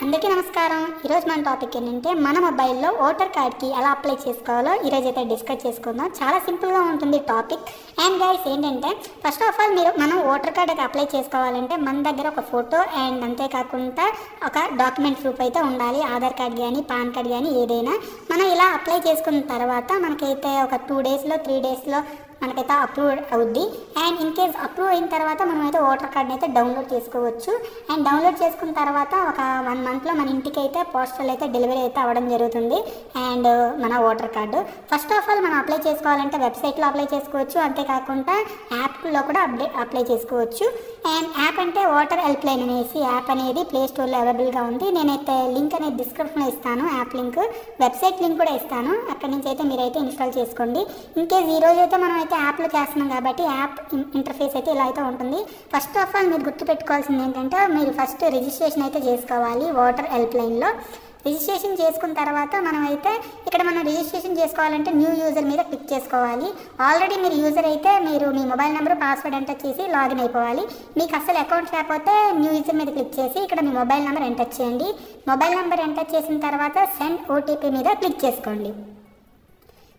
అందరికీ నమస్కారం. ఈరోజు మన టాపిక్ ఏంటంటే మన మొబైల్లో ఓటర్ కార్డ్కి ఎలా అప్లై చేసుకోవాలో ఈరోజు అయితే డిస్కస్ చేసుకుందాం. చాలా సింపుల్గా ఉంటుంది టాపిక్. అండ్ గైస్ ఏంటంటే ఫస్ట్ ఆఫ్ ఆల్ మనం ఓటర్ కార్డ్కి అప్లై చేసుకోవాలంటే మన దగ్గర ఒక ఫోటో అండ్ అంతేకాకుండా ఒక డాక్యుమెంట్ ప్రూఫ్ అయితే ఉండాలి. ఆధార్ కార్డ్ కానీ పాన్ కార్డ్ కానీ ఏదైనా. మనం ఇలా అప్లై చేసుకున్న తర్వాత మనకైతే ఒక 2 డేస్లో 3 డేస్లో మనకైతే అప్రూవ్ అవుద్ది. అండ్ ఇన్ కేస్ అప్రూవ్ అయిన తర్వాత మనమైతే ఓటర్ కార్డ్ని అయితే డౌన్లోడ్ చేసుకోవచ్చు. అండ్ డౌన్లోడ్ చేసుకున్న తర్వాత ఒక 1 మంత్లో మన ఇంటికి అయితే పోస్టల్ అయితే డెలివరీ అయితే అవ్వడం జరుగుతుంది. అండ్ మన voter card first of all మనం అప్లై చేసుకోవాలంటే వెబ్సైట్లో అప్లై చేసుకోవచ్చు, అంతేకాకుండా యాప్లో కూడా అప్లై చేసుకోవచ్చు. అండ్ యాప్ అంటే ఓటర్ హెల్ప్ లైన్ అనేసి యాప్ అనేది ప్లే స్టోర్లో అవైలబుల్గా ఉంది. నేనైతే లింక్ అనేది డిస్క్రిప్షన్లో ఇస్తాను, యాప్ లింక్, వెబ్సైట్ లింక్ కూడా ఇస్తాను. అక్కడి నుంచి అయితే మీరైతే ఇన్స్టాల్ చేసుకోండి. ఇన్ కేస్ ఈరోజు అయితే మనం అయితే యాప్లో చేస్తున్నాం కాబట్టి యాప్ ఇంటర్ఫేస్ అయితే ఇలా అయితే ఉంటుంది. ఫస్ట్ ఆఫ్ ఆల్ మీరు గుర్తుపెట్టుకోవాల్సింది ఏంటంటే మీరు ఫస్ట్ రిజిస్ట్రేషన్ అయితే చేసుకోవాలి. ఓటర్ హెల్ప్ లైన్లో రిజిస్ట్రేషన్ చేసుకున్న తర్వాత మనం రిజిస్ట్రేషన్ చేసుకోవాలంటే న్యూ యూజర్ మీద క్లిక్ చేసుకోవాలి. ఆల్రెడీ మీరు యూజర్ అయితే మీరు మీ మొబైల్ నెంబర్ పాస్వర్డ్ ఎంటర్ చేసి లాగిన్ అయిపోవాలి. మీకు అసలు అకౌంట్ లేకపోతే న్యూ యూజర్ మీద క్లిక్ చేసి ఇక్కడ మీ మొబైల్ నెంబర్ ఎంటర్ చేయండి. మొబైల్ నెంబర్ ఎంటర్ చేసిన తర్వాత సెండ్ ఓటీపీ మీద క్లిక్ చేసుకోండి.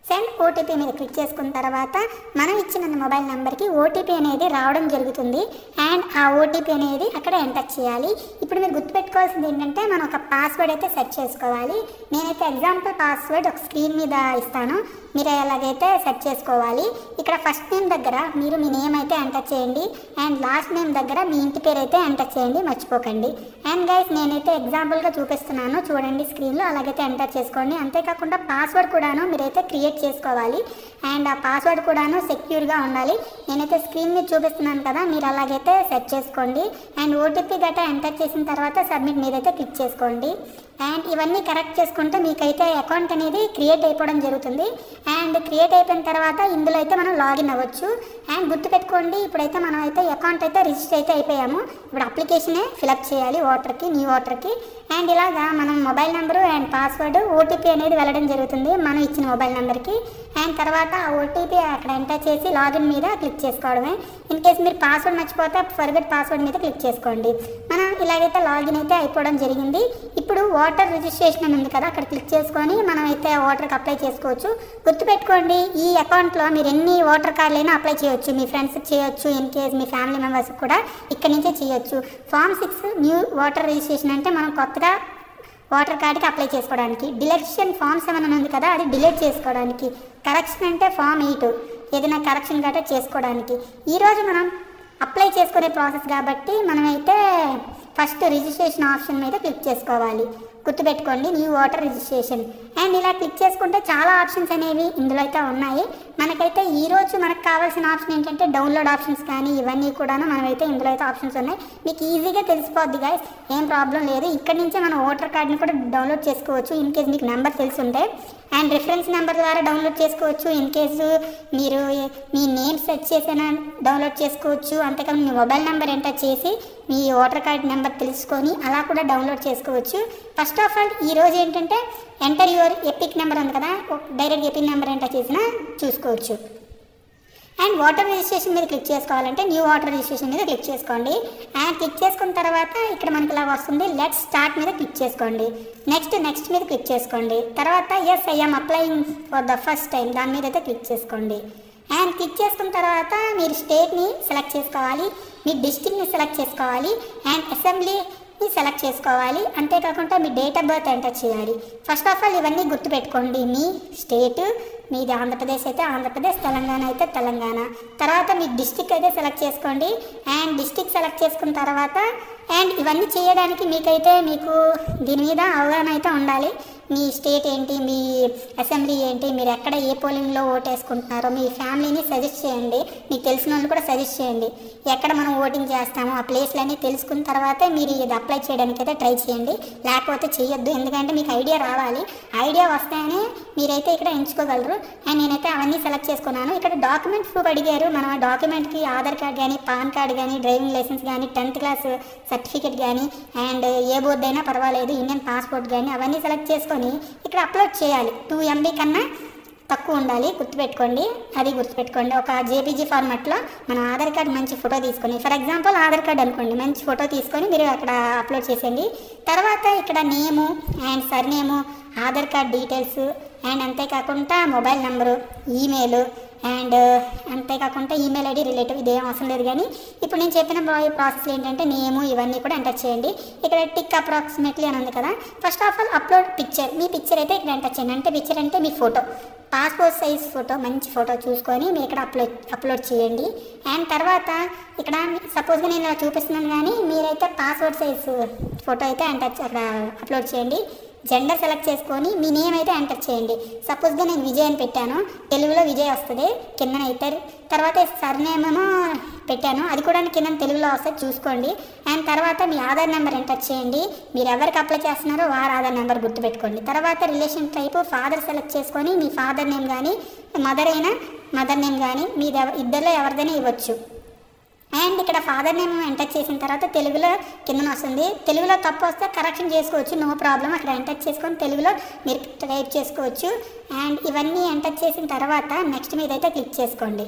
సెండ్ ఓటీపీ మీద క్లిక్ చేసుకున్న తర్వాత మనం ఇచ్చిన మొబైల్ నెంబర్కి ఓటీపీ అనేది రావడం జరుగుతుంది. అండ్ ఆ ఓటీపీ అనేది అక్కడ ఎంటర్ చేయాలి. ఇప్పుడు మీరు గుర్తుపెట్టుకోవాల్సింది ఏంటంటే మనం ఒక పాస్వర్డ్ అయితే సెట్ చేసుకోవాలి. నేనైతే ఎగ్జాంపుల్ పాస్వర్డ్ ఒక స్క్రీన్ మీద ఇస్తాను, మీరు ఎలాగైతే సెట్ చేసుకోవాలి. ఇక్కడ ఫస్ట్ నేమ్ దగ్గర మీరు మీ నేమ్ అయితే ఎంటర్ చేయండి. అండ్ లాస్ట్ నేమ్ దగ్గర మీ ఇంటి పేరు అయితే ఎంటర్ చేయండి, మర్చిపోకండి. అండ్ గైస్ నేనైతే ఎగ్జాంపుల్గా చూపిస్తున్నాను, చూడండి స్క్రీన్లో, అలాగైతే ఎంటర్ చేసుకోండి. అంతేకాకుండా పాస్వర్డ్ కూడాను మీరైతే క్రియేట్ చేసుకోవాలి. అండ్ ఆ పాస్వర్డ్ కూడాను సెక్యూర్గా ఉండాలి. నేనైతే స్క్రీన్ మీద చూపిస్తున్నాను కదా, మీరు అలాగైతే సెట్ చేసుకోండి. అండ్ ఓటీపీ గట్రా ఎంటర్ చేసిన తర్వాత సబ్మిట్ మీద అయితే క్లిక్ చేసుకోండి. అండ్ ఇవన్నీ కరెక్ట్ చేసుకుంటే మీకైతే అకౌంట్ అనేది క్రియేట్ అయిపోవడం జరుగుతుంది. అండ్ క్రియేట్ అయిపోయిన తర్వాత ఇందులో అయితే మనం లాగిన్ అవ్వచ్చు. అండ్ గుర్తుపెట్టుకోండి, ఇప్పుడైతే మనం అయితే అకౌంట్ అయితే రిజిస్టర్ అయితే అయిపోయాము. ఇప్పుడు అప్లికేషనే ఫిలప్ చేయాలి ఓటర్కి, న్యూ ఓటర్కి. అండ్ ఇలాగా మనం mobile number and password OTP అనేది వెళ్ళడం జరుగుతుంది మనం ఇచ్చిన మొబైల్ నెంబర్కి. అండ్ తర్వాత ఆ ఓటీపీ అక్కడ ఎంటర్ చేసి లాగిన్ మీద క్లిక్ చేసుకోవడమే. ఇన్ కేస్ మీరు పాస్వర్డ్ మర్చిపోతే ఫర్గెట్ పాస్వర్డ్ మీద క్లిక్ చేసుకోండి. మనం ఇలాగైతే లాగిన్ అయితే అయిపోవడం జరిగింది. ఇప్పుడు ఓటర్ రిజిస్ట్రేషన్ అని ఉంది కదా, అక్కడ క్లిక్ చేసుకొని మనం అయితే ఓటర్కి అప్లై చేసుకోవచ్చు. గుర్తుపెట్టుకోండి, ఈ అకౌంట్లో మీరు ఎన్ని ఓటర్ కార్డులైనా అప్లై చేయొచ్చు. మీ ఫ్రెండ్స్కి చేయొచ్చు, ఇన్ కేస్ మీ ఫ్యామిలీ మెంబర్స్కి కూడా ఇక్కడి నుంచే చేయొచ్చు. ఫామ్ 6 న్యూ ఓటర్ రిజిస్ట్రేషన్ అంటే మనం కొత్తగా ఓటర్ కార్డుకి అప్లై చేసుకోవడానికి. డిలెక్షన్ ఫామ్ 7 అని ఉంది కదా, అది డిలీట్ చేసుకోవడానికి. కరెక్షన్ అంటే ఫామ్ 8, ఏదైనా కరెక్షన్ గట్రా చేసుకోవడానికి. ఈరోజు మనం అప్లై చేసుకునే ప్రాసెస్ కాబట్టి మనమైతే ఫస్ట్ రిజిస్ట్రేషన్ ఆప్షన్ మీద క్లిక్ చేసుకోవాలి. గుర్తుపెట్టుకోండి, న్యూ ఓటర్ రిజిస్ట్రేషన్. అండ్ ఇలా క్లిక్ చేసుకుంటే చాలా ఆప్షన్స్ అనేవి ఇందులో అయితే ఉన్నాయి. మనకైతే ఈరోజు మనకు కావాల్సిన ఆప్షన్ ఏంటంటే డౌన్లోడ్ ఆప్షన్స్ కానీ ఇవన్నీ కూడా మనమైతే ఇందులో అయితే ఆప్షన్స్ ఉన్నాయి. మీకు ఈజీగా తెలిసిపోద్ది గైస్, ఏం ప్రాబ్లం లేదు. ఇక్కడ నుంచే మనం ఓటర్ కార్డ్ని కూడా డౌన్లోడ్ చేసుకోవచ్చు ఇన్ కేస్ మీకు నెంబర్ తెలిసి ఉంటే. అండ్ రిఫరెన్స్ నెంబర్ ద్వారా డౌన్లోడ్ చేసుకోవచ్చు. ఇన్ కేసు మీరు మీ నేమ్ సెట్ చేసినా డౌన్లోడ్ చేసుకోవచ్చు. అంతేకాదు మీ మొబైల్ నెంబర్ ఎంటర్ చేసి మీ ఓటర్ కార్డ్ నెంబర్ తెలుసుకొని అలా కూడా డౌన్లోడ్ చేసుకోవచ్చు. ఫస్ట్ ఆఫ్ ఆల్ ఈరోజు ఏంటంటే ఎంటర్ యువర్ ఎపిక్ నెంబర్ ఉంది కదా, డైరెక్ట్ ఎపిక్ నెంబర్ ఎంటర్ చేసినా చూసుకోవచ్చు. అండ్ ఓటర్ రిజిస్ట్రేషన్ మీద క్లిక్ చేసుకోవాలంటే న్యూ ఓటర్ రిజిస్ట్రేషన్ మీద క్లిక్ చేసుకోండి. అండ్ క్లిక్ చేసుకున్న తర్వాత ఇక్కడ మనకి ఇలా వస్తుంది, లెట్స్ స్టార్ట్ మీద క్లిక్ చేసుకోండి. నెక్స్ట్ మీద క్లిక్ చేసుకోండి. తర్వాత yes I am applying for the first time, దాని మీద అయితే క్లిక్ చేసుకోండి. అండ్ క్లిక్ చేసుకున్న తర్వాత మీరు స్టేట్ని సెలెక్ట్ చేసుకోవాలి, మీ డిస్ట్రిక్ట్ని సెలెక్ట్ చేసుకోవాలి, అండ్ అసెంబ్లీని సెలెక్ట్ చేసుకోవాలి. అంతేకాకుండా మీ డేట్ ఆఫ్ బర్త్ ఎంటర్ చేయాలి. ఫస్ట్ ఆఫ్ ఆల్ ఇవన్నీ గుర్తుపెట్టుకోండి. మీ స్టేట్ మీది ఆంధ్రప్రదేశ్ అయితే ఆంధ్రప్రదేశ్, తెలంగాణ అయితే తెలంగాణ. తర్వాత మీ డిస్ట్రిక్ట్ అయితే సెలెక్ట్ చేసుకోండి. అండ్ డిస్ట్రిక్ట్ సెలెక్ట్ చేసుకున్న తర్వాత అండ్ ఇవన్నీ చేయడానికి మీకు దీని మీద అవగాహన అయితే ఉండాలి. మీ స్టేట్ ఏంటి, మీ అసెంబ్లీ ఏంటి, మీరు ఎక్కడ ఏ పోలింగ్లో ఓటు వేసుకుంటున్నారో మీ ఫ్యామిలీని సజెస్ట్ చేయండి. మీకు తెలిసిన వాళ్ళు కూడా సజెస్ట్ చేయండి. ఎక్కడ మనం ఓటింగ్ చేస్తామో ఆ ప్లేస్లన్నీ తెలుసుకున్న తర్వాతే మీరు ఇది అప్లై చేయడానికి అయితే ట్రై చేయండి, లేకపోతే చేయొద్దు. ఎందుకంటే మీకు ఐడియా రావాలి, ఐడియా వస్తేనే మీరైతే ఇక్కడ ఎంచుకోగలరు. అండ్ నేనైతే అవన్నీ సెలెక్ట్ చేసుకున్నాను. ఇక్కడ డాక్యుమెంట్ ప్రూఫ్ అడిగారు. మనం ఆ డాక్యుమెంట్కి ఆధార్ కార్డ్ కానీ పాన్ కార్డ్ కానీ డ్రైవింగ్ లైసెన్స్ కానీ 10th క్లాస్ సర్టిఫికేట్ కానీ అండ్ ఏ బోర్డు అయినా పర్వాలేదు, ఇండియన్ పాస్పోర్ట్ కానీ అవన్నీ సెలెక్ట్ చేసుకొని ఇక్కడ అప్లోడ్ చేయాలి. 2 MB కన్నా తక్కువ ఉండాలి, గుర్తుపెట్టుకోండి. అది గుర్తుపెట్టుకోండి. ఒక జేపీజీ ఫార్మాట్లో మన ఆధార్ కార్డ్ మంచి ఫోటో తీసుకొని, ఫర్ ఎగ్జాంపుల్ ఆధార్ కార్డ్ అనుకోండి, మంచి ఫోటో తీసుకొని మీరు అక్కడ అప్లోడ్ చేసేయండి. తర్వాత ఇక్కడ name and surname, Aadhaar card details and అంతేకాకుండా మొబైల్ నెంబరు, ఈమెయిల్ అండ్ అంతేకాకుండా ఈమెయిల్ ఐడి రిలేటివ్, ఇదేం అవసరం లేదు. కానీ ఇప్పుడు నేను చెప్పిన ప్రాసెస్ ఏంటంటే నేము ఇవన్నీ కూడా ఎంటర్ చేయండి. ఇక్కడ టిక్ అప్రాక్సిమేట్లీ అని ఉంది కదా. First of all upload picture, me picture అయితే ఇక్కడ ఎంటర్ చేయండి. అంటే పిక్చర్ అంటే మీ ఫోటో, పాస్పోర్ట్ సైజ్ ఫోటో, మంచి ఫోటో చూసుకొని మీరు ఇక్కడ అప్లోడ్ చేయండి. అండ్ తర్వాత ఇక్కడ సపోజ్గా నేను ఇలా చూపిస్తున్నాను, కానీ మీరైతే పాస్పోర్ట్ సైజ్ ఫోటో అయితే అక్కడ అప్లోడ్ చేయండి. జెండర్ సెలెక్ట్ చేసుకొని మీ నేమ్ అయితే ఎంటర్ చేయండి. సపోజ్గా నేను విజయ్ అని పెట్టాను, తెలుగులో విజయ్ వస్తుంది కిందనైతే. తర్వాత సర్నేమ్ ఏమో పెట్టాను, అది కూడా కింద తెలుగులో వస్తుంది చూసుకోండి. అండ్ తర్వాత మీ ఆధార్ నెంబర్ ఎంటర్ చేయండి. మీరు ఎవరికి అప్లై చేస్తున్నారో వారి ఆధార్ నెంబర్ గుర్తుపెట్టుకోండి. తర్వాత రిలేషన్ టైపు ఫాదర్ సెలెక్ట్ చేసుకొని మీ ఫాదర్ నేమ్ కానీ మదర్ అయినా మదర్ నేమ్ కానీ మీ ఇద్దరిలో ఎవరిదైనా ఇవ్వచ్చు. అండ్ ఇక్కడ ఫాదర్ నేమ్ ఎంటర్ చేసిన తర్వాత తెలుగులో కిందన వస్తుంది. తెలుగులో తప్పు వస్తే కరెక్షన్ చేసుకోవచ్చు, నో ప్రాబ్లం. అక్కడ ఎంటర్ చేసుకొని తెలుగులో మీరు టైప్ చేసుకోవచ్చు. అండ్ ఇవన్నీ ఎంటర్ చేసిన తర్వాత నెక్స్ట్ మీద అయితే క్లిక్ చేసుకోండి.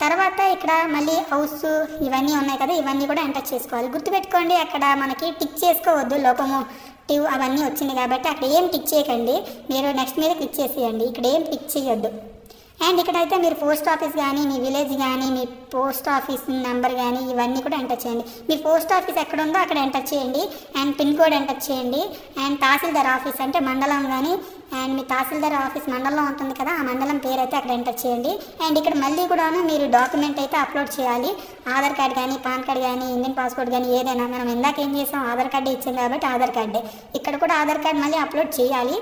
తర్వాత ఇక్కడ మళ్ళీ హౌస్ ఇవన్నీ ఉన్నాయి కదా, ఇవన్నీ కూడా ఎంటర్ చేసుకోవాలి. గుర్తుపెట్టుకోండి, అక్కడ మనకి టిక్ చేసుకోవద్దు, లోపమోటివ్ అవన్నీ వచ్చింది కాబట్టి అక్కడ ఏం టిక్ చేయకండి. మీరు నెక్స్ట్ మీద క్లిక్ చేసేయండి, ఇక్కడ ఏం టిక్ చేయొద్దు. అండ్ ఇక్కడైతే మీరు పోస్ట్ ఆఫీస్ కానీ మీ విలేజ్ కానీ మీ పోస్ట్ ఆఫీస్ నెంబర్ కానీ ఇవన్నీ కూడా ఎంటర్ చేయండి. మీ పోస్ట్ ఆఫీస్ ఎక్కడ ఉందో అక్కడ ఎంటర్ చేయండి. అండ్ పిన్ కోడ్ ఎంటర్ చేయండి. అండ్ తహసీల్దార్ ఆఫీస్ అంటే మండలం కానీ, అండ్ మీ తహసీల్దార్ ఆఫీస్ మండలంలో ఉంటుంది కదా, ఆ మండలం పేరు అయితే అక్కడ ఎంటర్ చేయండి. అండ్ ఇక్కడ మళ్ళీ కూడా మీరు డాక్యుమెంట్ అయితే అప్లోడ్ చేయాలి. ఆధార్ కార్డ్ కానీ పాన్ కార్డ్ కానీ ఇండియన్ పాస్పోర్ట్ కానీ ఏదైనా. మనం ఇందాక ఏం చేసాం, ఆధార్ కార్డు ఇచ్చాం కాబట్టి ఆధార్ కార్డే. ఇక్కడ కూడా ఆధార్ కార్డ్ మళ్ళీ అప్లోడ్ చేయాలి.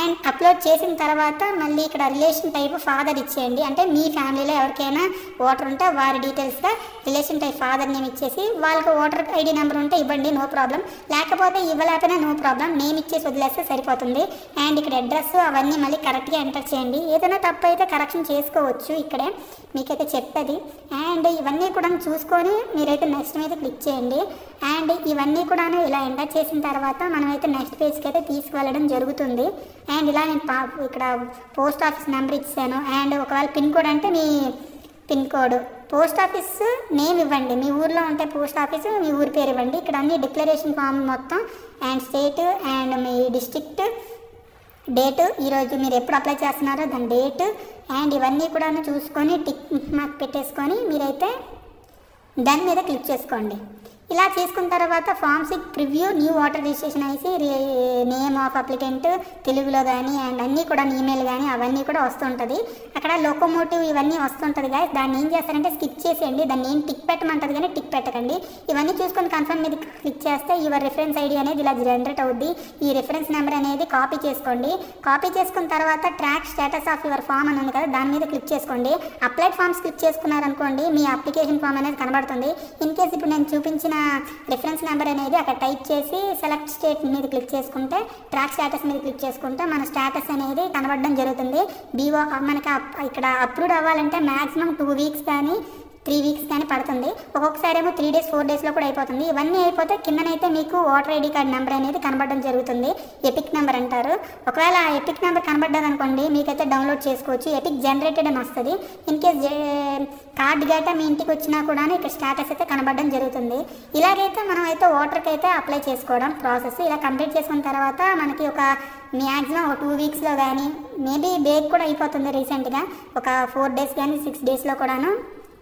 అండ్ అప్లోడ్ చేసిన తర్వాత మళ్ళీ ఇక్కడ రిలేషన్ టైప్ ఫాదర్ ఇచ్చేయండి. అంటే మీ ఫ్యామిలీలో ఎవరికైనా ఓటర్ ఉంటే వారి డీటెయిల్స్గా రిలేషన్ టైప్ ఫాదర్ నేమ్ ఇచ్చేసి వాళ్ళకి ఓటర్ ఐడి నెంబర్ ఉంటే ఇవ్వండి, నో ప్రాబ్లం. లేకపోతే ఇవ్వలేకపోయినా నో ప్రాబ్లం, నేమ్ ఇచ్చేసి వదిలేస్తే సరిపోతుంది. అండ్ ఇక్కడ అడ్రస్ అవన్నీ మళ్ళీ కరెక్ట్గా ఎంటర్ చేయండి. ఏదైనా తప్పు అయితే కరెక్షన్ చేసుకోవచ్చు, ఇక్కడే మీకైతే చెప్పేది. అండ్ ఇవన్నీ కూడా చూసుకొని మీరైతే నెక్స్ట్ మీద క్లిక్ చేయండి. అండ్ ఇవన్నీ కూడా ఇలా ఎంటర్ చేసిన తర్వాత మనమైతే నెక్స్ట్ పేజ్కి అయితే తీసుకువెళ్ళడం జరుగుతుంది. అండ్ ఇలా నేను ఇక్కడ పోస్ట్ ఆఫీస్ నెంబర్ ఇచ్చాను. అండ్ ఒకవేళ పిన్ కోడ్ అంటే మీ pin code, post office name ఇవ్వండి, మీ ఊర్లో ఉంటే పోస్ట్ ఆఫీసు మీ ఊరి పేరు ఇవ్వండి. ఇక్కడ అన్ని డిక్లరేషన్ ఫామ్ మొత్తం and state and me district, date, ఈరోజు మీరు ఎప్పుడు అప్లై చేస్తున్నారో దాని డేట్ అండ్ ఇవన్నీ కూడా చూసుకొని టిక్ మార్క్ పెట్టేసుకొని మీరైతే దాని మీద క్లిక్ చేసుకోండి. ఇలా చేసుకున్న తర్వాత form 6 preview new voter registration అనేసి నేమ్ ఆఫ్ అప్లికెంట్ తెలుగులో కానీ అండ్ అన్నీ కూడా ఈమెయిల్ కానీ అవన్నీ కూడా వస్తుంటుంది. అక్కడ లోకోమోటివ్ ఇవన్నీ వస్తుంటుంది గాయస్. దాన్ని ఏం చేస్తారంటే స్కిప్ చేసేయండి. దాన్ని ఏం టిక్ పెట్టమంటుంది కానీ టిక్ పెట్టకండి. ఇవన్నీ చూసుకొని కన్ఫర్మ్ మీద క్లిక్ చేస్తే యువర్ రిఫరెన్స్ ఐడి అనేది ఇలా జనరేట్ అవుద్ది. ఈ రిఫరెన్స్ నెంబర్ అనేది కాపీ చేసుకోండి. కాపీ చేసుకున్న తర్వాత track status of your form అని ఉంది కదా, దాని మీద క్లిక్ చేసుకోండి. అప్లైడ్ ఫామ్స్ క్లిక్ చేసుకున్నారనుకోండి మీ అప్లికేషన్ ఫామ్ అనేది కనబడుతుంది. ఇన్ కేస్ ఇప్పుడు నేను చూపించిన రిఫరెన్స్ నెంబర్ అనేది అక్కడ టైప్ చేసి సెలెక్ట్ స్టేట్ మీద క్లిక్ చేసుకుంటే ట్రాక్ స్టేటస్ మీద క్లిక్ చేసుకుంటే మన స్టేటస్ అనేది కనబడడం జరుగుతుంది. బీఓ మనకి ఇక్కడ అప్రూవ్ అవ్వాలంటే మ్యాక్సిమం 2 వీక్స్ కానీ 3 వీక్స్ కానీ పడుతుంది. ఒక్కొక్కసారి ఏమో 3 డేస్ 4 డేస్లో కూడా అయిపోతుంది. ఇవన్నీ అయిపోతే కిందనైతే మీకు ఓటర్ ఐడి కార్డ్ నెంబర్ అనేది కనబడడం జరుగుతుంది. ఎపిక్ నెంబర్ అంటారు. ఒకవేళ ఆ ఎపిక్ నెంబర్ కనబడ్డదనుకోండి మీకైతే డౌన్లోడ్ చేసుకోవచ్చు. ఎపిక్ జనరేటెడ్ అని వస్తుంది. ఇన్ కేస్ కార్డ్ గట్రా మీ ఇంటికి వచ్చినా కూడా ఇక్కడ స్టేటస్ అయితే కనబడడం జరుగుతుంది. ఇలాగైతే మనం అయితే ఓటర్కి అయితే అప్లై చేసుకోవడం ప్రాసెస్. ఇలా కంప్లీట్ చేసుకున్న తర్వాత మనకి ఒక మ్యాక్సిమం 2 వీక్స్లో కానీ మేబీ బ్రేక్ కూడా అయిపోతుంది. రీసెంట్గా ఒక 4 డేస్ కానీ 6 డేస్లో కూడాను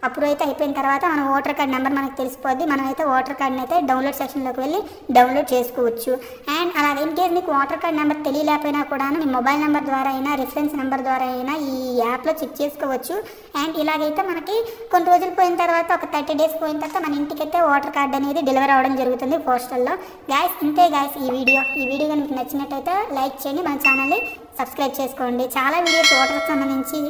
అప్రూవ్ అయితే అయిపోయిన తర్వాత మన ఓటర్ కార్డ్ నెంబర్ మనకు తెలిసిపోద్ది. మనమైతే ఓటర్ కార్డ్ని అయితే డౌన్లోడ్ సెక్షన్లోకి వెళ్ళి డౌన్లోడ్ చేసుకోవచ్చు. అండ్ అలాగే ఇన్ కేస్ మీకు ఓటర్ కార్డ్ నెంబర్ తెలియలేకపోయినా కూడా మీ మొబైల్ నెంబర్ ద్వారా అయినా రిఫరెన్స్ నెంబర్ ద్వారా అయినా ఈ యాప్లో చెక్ చేసుకోవచ్చు. అండ్ ఇలాగైతే మనకి కొన్ని రోజులు పోయిన తర్వాత ఒక 30 డేస్ పోయిన తర్వాత మన ఇంటికైతే ఓటర్ కార్డ్ అనేది డెలివరీ అవ్వడం జరుగుతుంది పోస్టల్లో. గాయస్ ఇంతే గాయస్ ఈ వీడియో కనుక నచ్చినట్టయితే లైక్ చేయండి, మన ఛానల్ని సబ్స్క్రైబ్ చేసుకోండి. చాలా వీడియోస్ ఓటర్కి సంబంధించి